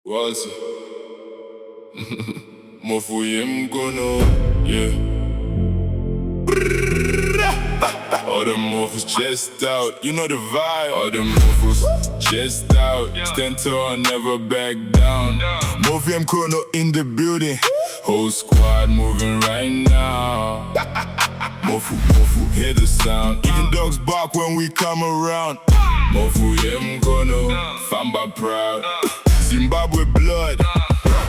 Walcy. Mhofu Yemkono, yeah. All the Mhofus chest out, you know the vibe. All the Mhofus chest out, stand tall, never back down. Mhofu Yemkono in the building, whole squad moving right now. Mhofu, hear the sound. Even dogs bark when we come around. Mhofu Yemkono, famba proud. Zimbabwe blood,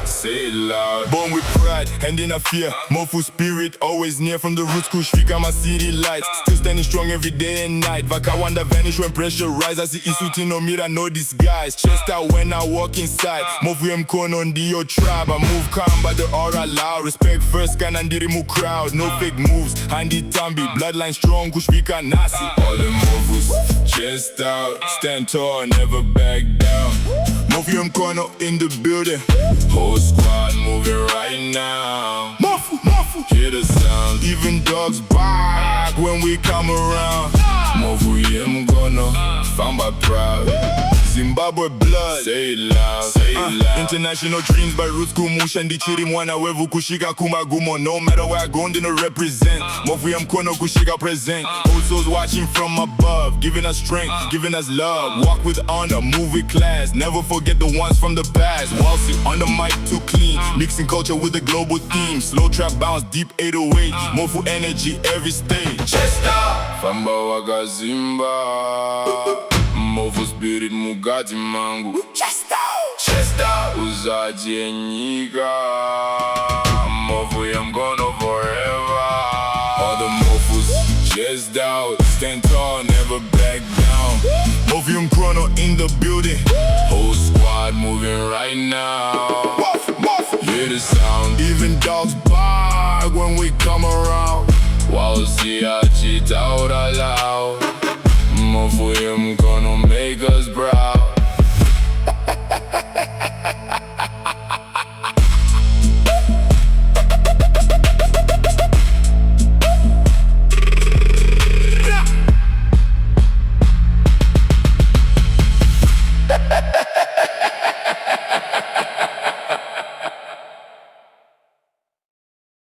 say it loud. Born with pride, hand in a fear. Mhofu spirit, always near from the roots. Kushfika my city lights, still standing strong every day and night. Vakawanda vanish when pressure rise. I see isuti no mirror, no disguise. Chest out when I walk inside. Mhofu Yemkono ndiyo tribe. I move calm but the aura loud. Respect first, kanandirimu crowd. No fake moves, handi tambi. Bloodline strong, kushfika nasi. All the Mhofus, chest out, stand tall, never back down. Mhofu Yemkono in the building, whole squad moving right now. Mhofu, hear the sound. Even dogs bark when we come around. Mhofu Yemkono, famba proud. Zimbabwe blood, say it loud, say it loud. International dreams by roots kumusha ndichiri mwana wevu kushika kumagumo. No matter where I go, ndino represent. Mhofu Yemkono kushika present. Old souls watching from above, giving us strength, giving us love. Walk with honor, move with class. Never forget the ones from the past. Walcy on the mic too clean, mixing culture with the global theme. Slow trap bounce, deep 808. Mhofu energy every stage. Chest up, famba wakazimba. Mhofu spirit mugati mangu. Chest out, uzaji enyika. Mhofu Yemkono forever. All the Mhofus chest out, stand tall, never back down. Mhofu Yemkono in the building, whole squad moving right now. Hear the sound. Even dogs bark when we come around. Walcy, I cheat out aloud. Mhofu Yemkono